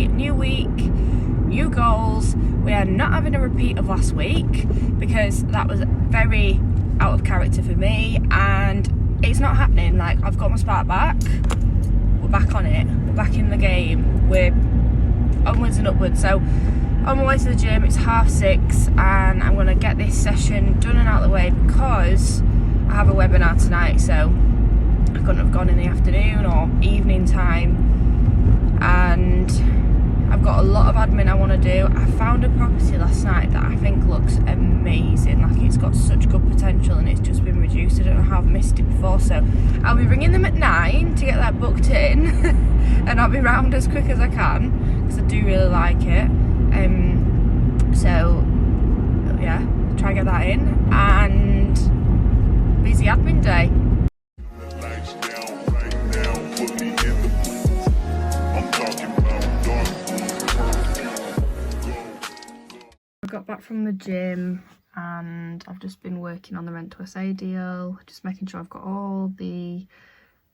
day, new week, new goals. We are not having a repeat of last week because that was very out of character for me, and it's not happening. Like, I've got my spark back, we're back on it, we're back in the game, we're onwards and upwards. So on my way to the gym, it's 6:30 and I'm going to get this session done and out of the way because I have a webinar tonight, so I couldn't have gone in the afternoon or evening time, and I've got a lot of admin I want to do. I found a property last night that I think looks amazing, like it's got such good potential and it's just been reduced. I don't know how I've missed it before, so I'll be ringing them at 9 to get that booked in and I'll be round as quick as I can because I do really like it. So yeah, try and get that in, and busy admin day. I got back from the gym and I've just been working on the rent to SA deal, just making sure I've got all the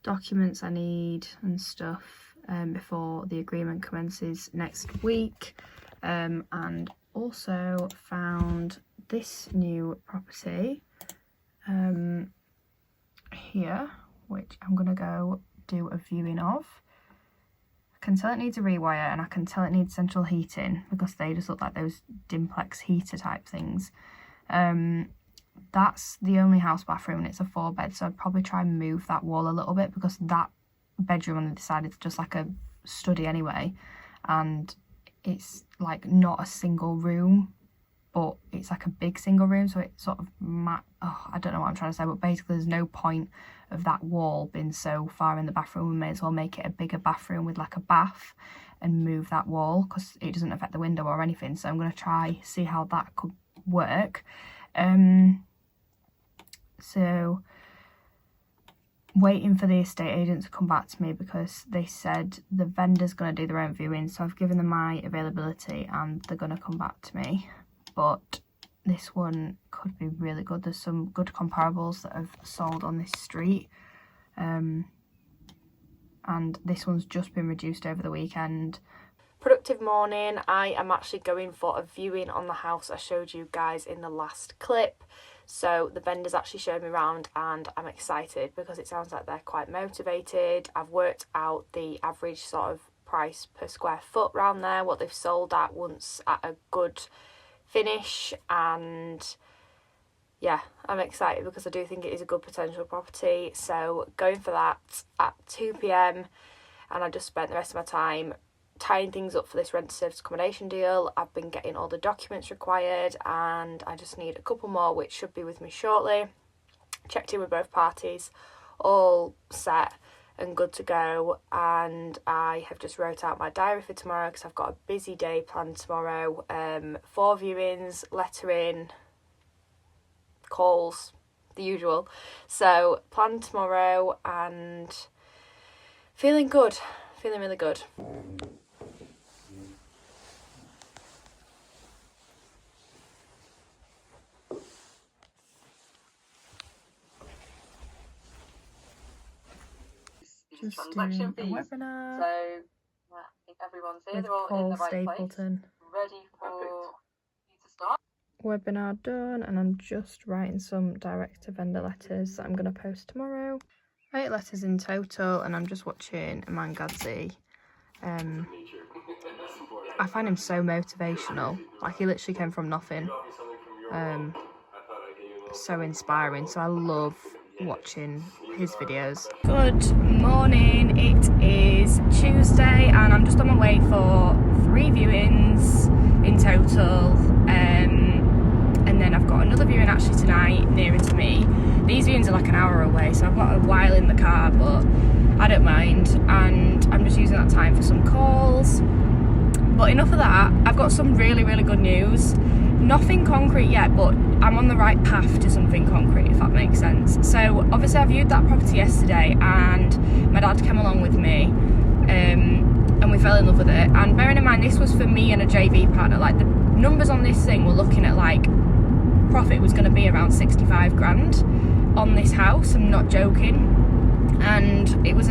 documents I need and stuff before the agreement commences next week. And also found this new property here, which I'm gonna go do a viewing of. I can tell it needs a rewire and I can tell it needs central heating because they just look like those Dimplex heater type things. That's the only house bathroom and it's a 4-bed, so I'd probably try and move that wall a little bit because that bedroom on the side is just like a study anyway, and it's like not a single room, but it's like a big single room, so it's sort of I don't know what I'm trying to say, but basically there's no point of that wall being so far in the bathroom. We may as well make it a bigger bathroom with like a bath and move that wall because it doesn't affect the window or anything. So I'm going to try see how that could work. So waiting for the estate agent to come back to me because they said the vendor's going to do their own viewing, so I've given them my availability and they're going to come back to me. But this one could be really good. There's some good comparables that have sold on this street, and this one's just been reduced over the weekend. Productive morning. I am actually going for a viewing on the house I showed you guys in the last clip. So the vendors actually showed me around and I'm excited because it sounds like they're quite motivated. I've worked out the average sort of price per square foot around there, what they've sold at once at a good finish, and yeah, I'm excited because I do think it is a good potential property. So going for that at 2 p.m, and I just spent the rest of my time tying things up for this rent service accommodation deal. I've been getting all the documents required and I just need a couple more which should be with me shortly. Checked in with both parties, all set and good to go, and I have just wrote out my diary for tomorrow because I've got a busy day planned tomorrow. 4 viewings, lettering, calls, the usual. So planned tomorrow and feeling good, feeling really good. Just transaction fees. Webinar. So I think everyone's here. They're all in the right Stapleton. place, ready for you to start. Webinar done, and I'm just writing some direct to vendor letters that I'm going to post tomorrow. 8 letters in total, and I'm just watching Iman Gadzi. I find him so motivational. Like, he literally came from nothing. So inspiring. So I love watching his videos. Good morning, it is Tuesday and I'm just on my way for 3 viewings in total, and then I've got another viewing actually tonight nearer to me. These viewings are like an hour away, so I've got a while in the car, but I don't mind, and I'm just using that time for some calls. But enough of that, I've got some really good news. Nothing concrete yet, but I'm on the right path to something concrete, if that makes sense. So obviously I viewed that property yesterday and my dad came along with me, and we fell in love with it. And bearing in mind this was for me and a JV partner, like the numbers on this thing, we're looking at like profit was going to be around 65 grand on this house. I'm not joking. and it is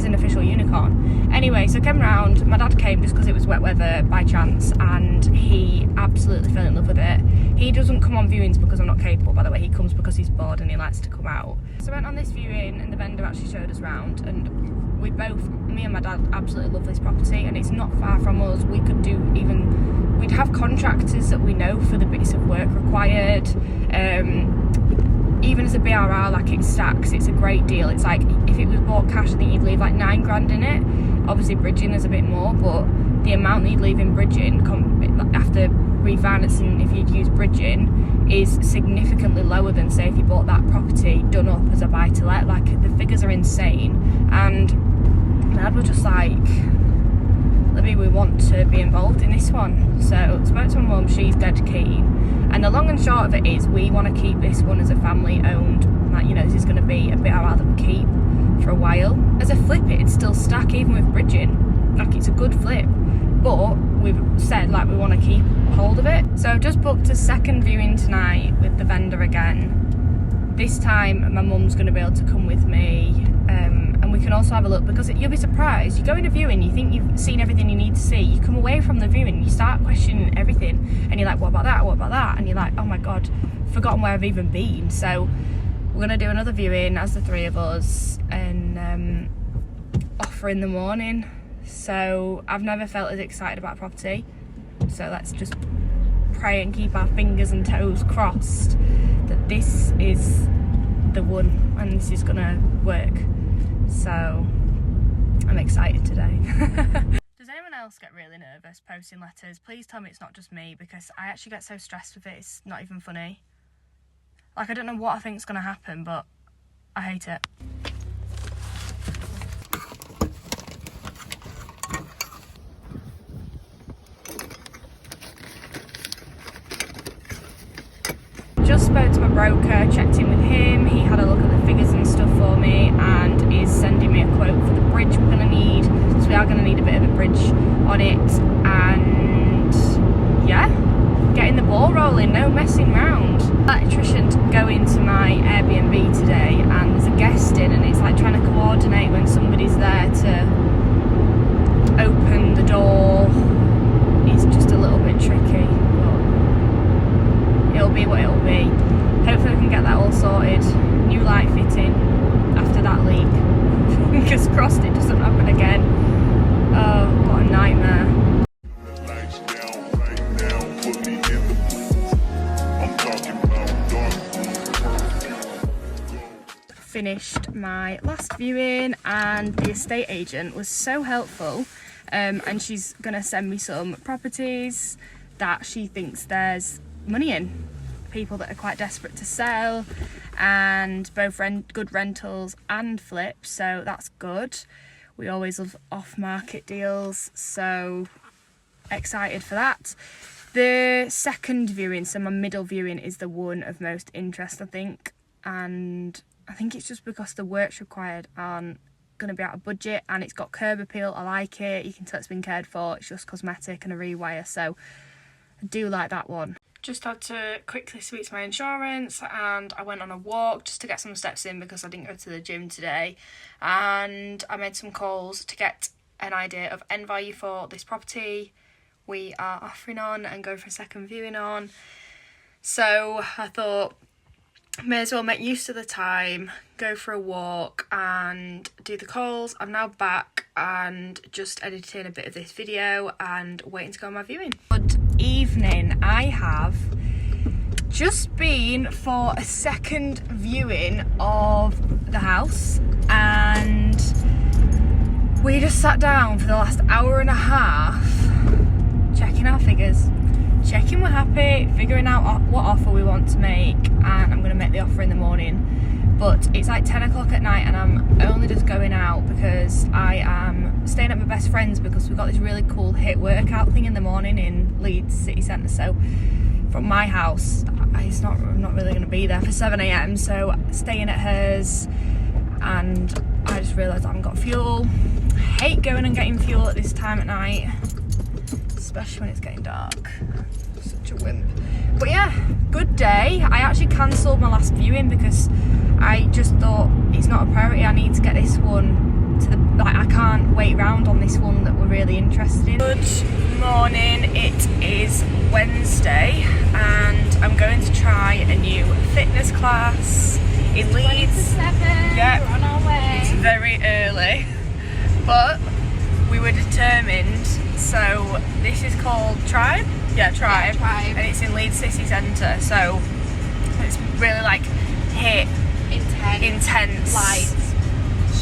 an official unicorn. Anyway, so I came round, my dad came just because it was wet weather by chance, and he absolutely fell in love with it. He doesn't come on viewings because I'm not capable, by the way. He comes because he's bored and he likes to come out. So I went on this viewing and the vendor actually showed us round, and we both, me and my dad, absolutely love this property, and it's not far from us. We could do even, we'd have contractors that we know for the bits of work required. Even as a BRR, like, it stacks, it's a great deal. It's like, if it was bought cash, I think you'd leave like 9 grand in it. Obviously bridging is a bit more, but the amount that you'd leave in bridging after refinancing, if you'd use bridging, is significantly lower than, say, if you bought that property done up as a buy-to-let. Like, the figures are insane. And my dad was just like, Libby, we want to be involved in this one. So I spoke to my mum, she's dead keen. And the long and short of it is, we want to keep this one as a family owned. Like, you know, this is going to be a bit I'd rather keep for a while. As a flip, it'd still stack even with bridging. Like, it's a good flip. But we've said, like, we want to keep hold of it. So I've just booked a second viewing tonight with the vendor again. This time my mum's going to be able to come with me, and we can also have a look, because you'll be surprised. You go in a viewing, you think you've seen everything you need to see, you come away from the viewing, you start questioning everything, and you're like, what about that, what about that, and you're like, oh my god, forgotten where I've even been. So we're going to do another viewing as the 3 of us, and offer in the morning. So I've never felt as excited about property, so let's just pray and keep our fingers and toes crossed that this is the one and this is gonna work. So I'm excited today. Does anyone else get really nervous posting letters? Please tell me it's not just me, because I actually get so stressed with it, it's not even funny. Like, I don't know what I think's gonna happen, but I hate it. Just spoke to my broker, checked in with him, he had a look at the figures and stuff for me, and is sending me a quote for the bridge we're going to need, so we are going to need a bit of a bridge on it, and yeah, getting the ball rolling, no messing around. The electrician's going to my Airbnb today, and there's a guest in, and it's like trying to coordinate when somebody's there to open the door. It's just a little bit tricky. It'll be what it'll be. Hopefully we can get that all sorted. New light fitting after that leak. Fingers crossed it doesn't happen again. Oh, what a nightmare. Finished my last viewing, and the estate agent was so helpful, and she's gonna send me some properties that she thinks there's money in, people that are quite desperate to sell, and both good rentals and flips, so that's good. We always love off-market deals, so excited for that. The second viewing, so my middle viewing, is the one of most interest, I think, and I think it's just because the works required aren't going to be out of budget, and it's got curb appeal. I like it, you can tell it's been cared for, it's just cosmetic and a rewire, so I do like that one. Just had to quickly speak to my insurance, and I went on a walk just to get some steps in because I didn't go to the gym today, and I made some calls to get an idea of end value for this property we are offering on and go for a second viewing on. So I thought, may as well make use of the time, go for a walk and do the calls. I'm now back and just editing a bit of this video and waiting to go on my viewing. Good evening. I have just been for a second viewing of the house, and we just sat down for the last hour and a half checking our figures, checking we're happy, figuring out what offer we want to make, and I'm going to make the offer in the morning. But it's like 10 o'clock at night and I'm only just going out because I am staying at my best friend's because we've got this really cool HIIT workout thing in the morning in Leeds city centre. So from my house, I'm not really going to be there for 7 AM, so staying at hers, and I just realised I haven't got fuel. I hate going and getting fuel at this time at night, especially when it's getting dark. Such a wimp. But yeah, good day. I actually cancelled my last viewing because I just thought it's not a priority. I need to get this one to the, like, I can't wait around on this one that we're really interested in. Good morning, it is Wednesday and I'm going to try a new fitness class in Leeds. Yeah, we're on our way. It's very early, but we were determined. So this is called Tribe? Yeah, Tribe. Yeah, Tribe. And it's in Leeds City Centre, so it's really like hit intense lights,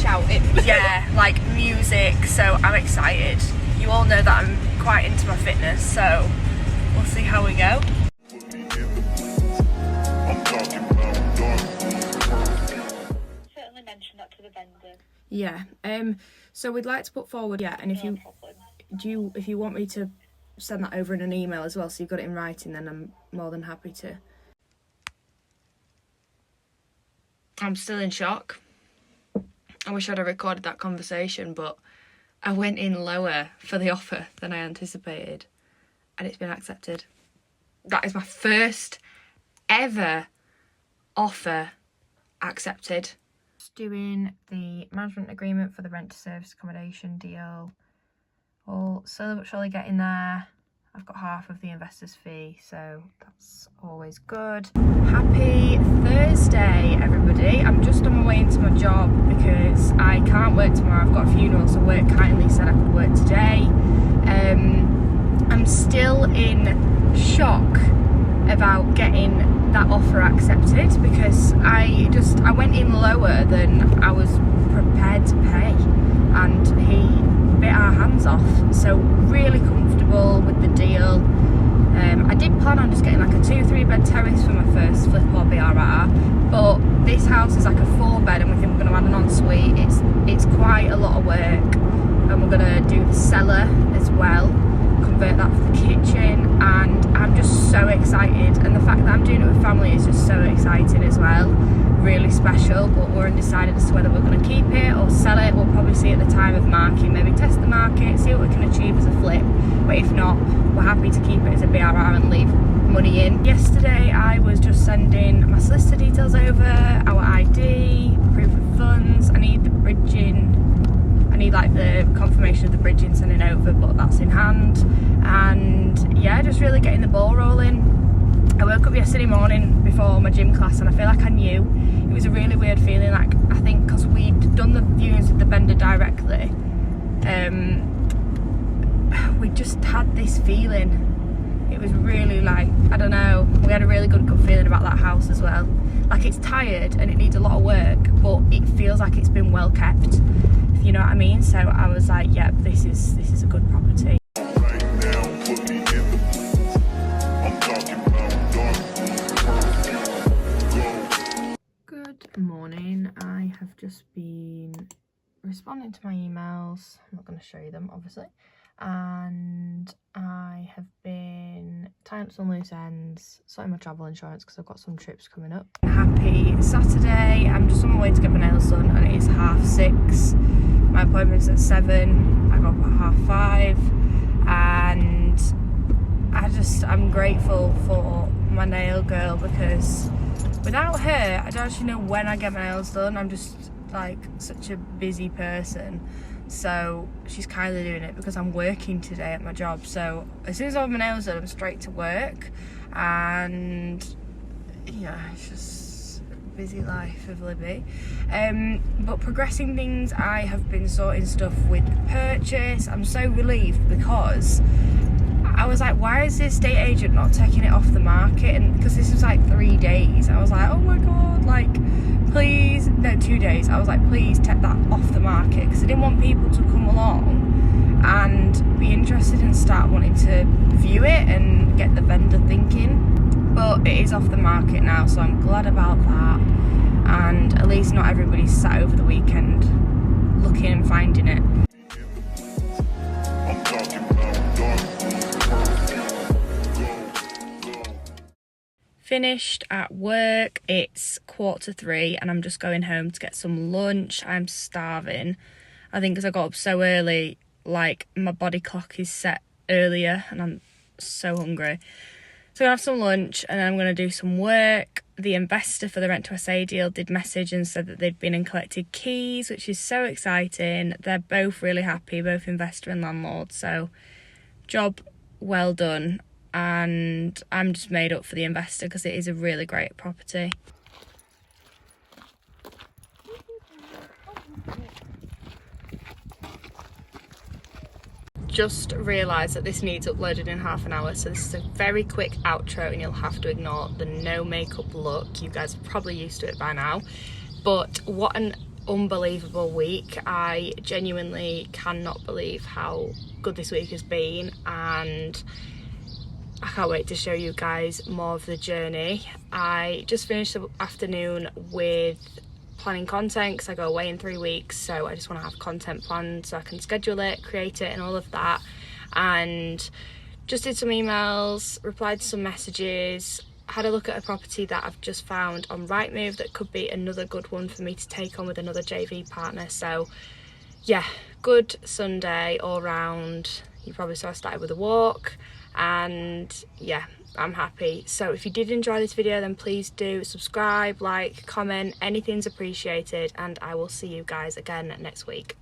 shouting. Yeah, like music, so I'm excited. You all know that I'm quite into my fitness, so we'll see how we go. Certainly mention that to the vendor. Yeah, so we'd like to put forward, yeah, and if No you problem. if you want me to send that over in an email as well, so you've got it in writing, then I'm more than happy to. I'm still in shock. I wish I'd have recorded that conversation, but I went in lower for the offer than I anticipated, and it's been accepted. That is my first ever offer accepted. Just doing the management agreement for the rent to service accommodation deal. All slowly but surely getting there. I've got half of the investor's fee, so that's always good. Happy Thursday, everybody. I'm just on my way into my job because I can't work tomorrow. I've got a funeral, so work kindly said I could work today. I'm still in shock about getting that offer accepted because I went in lower than I was prepared to pay, and he bit our hands off, so really comfortable with the deal. I did plan on just getting like a 2-3 bed terrace for my first flip or BRR, but this house is like a 4 bed and we think we're going to add an ensuite. It's quite a lot of work, and we're going to do the cellar as well, convert that for the kitchen, and I'm just so excited, and the fact that I'm doing it with family is just so exciting as well. Really special, but we're undecided as to whether we're going to keep it or sell it. We'll probably see at the time of market, maybe test the market, see what we can achieve as a flip, but if not, we're happy to keep it as a BRR and leave money in. Yesterday I was just sending my solicitor details over, our ID, proof of funds. I need the bridging, I need like the confirmation of the bridging sending over, but that's in hand, and yeah, just really getting the ball rolling. I woke up yesterday morning before my gym class and I feel like I knew. It was a really weird feeling, like I think because we'd done the viewings with the vendor directly, we just had this feeling. It was really like, I don't know, we had a really good gut feeling about that house as well. Like it's tired and it needs a lot of work, but it feels like it's been well kept, if you know what I mean. So I was like, yeah, this is a good property. Good morning. I have just been responding to my emails. I'm not going to show you them, obviously. And I have been tying up some loose ends, sorting my travel insurance because I've got some trips coming up. Happy Saturday. I'm just on my way to get my nails done and it is 6:30. My appointment's at 7. I got up at 5:30, and I'm grateful for my nail girl because without her, I don't actually know when I get my nails done. I'm just like such a busy person. So she's kind of doing it because I'm working today at my job. So as soon as I have my nails done, I'm straight to work. And yeah, it's just a busy life of Libby. But progressing things, I have been sorting stuff with purchase. I'm so relieved because I was like, why is the estate agent not taking it off the market? And because this was like 3 days, I was like, oh my god, like please, no, 2 days. I was like, please take that off the market, because I didn't want people to come along and be interested and start wanting to view it and get the vendor thinking. But it is off the market now, so I'm glad about that, and at least not everybody's sat over the weekend looking and finding it. Finished at work, it's 3:15 and I'm just going home to get some lunch. I'm starving. I think because I got up so early, like my body clock is set earlier and I'm so hungry. So I'm gonna have some lunch and then I'm gonna do some work. The investor for the Rent to SA deal did message and said that they'd been and collected keys, which is so exciting. They're both really happy, both investor and landlord. So job well done. And I'm just made up for the investor because it is a really great property. Just realised that this needs uploaded in half an hour, so this is a very quick outro and you'll have to ignore the no makeup look. You guys are probably used to it by now, but what an unbelievable week. I genuinely cannot believe how good this week has been, and I can't wait to show you guys more of the journey. I just finished the afternoon with planning content because I go away in 3 weeks, so I just want to have content planned so I can schedule it, create it and all of that, and just did some emails, replied to some messages, had a look at a property that I've just found on Rightmove that could be another good one for me to take on with another JV partner. So yeah, good Sunday all round. You probably saw I started with a walk, and yeah, I'm happy. So if you did enjoy this video, then please do subscribe, like, comment, anything's appreciated, and I will see you guys again next week.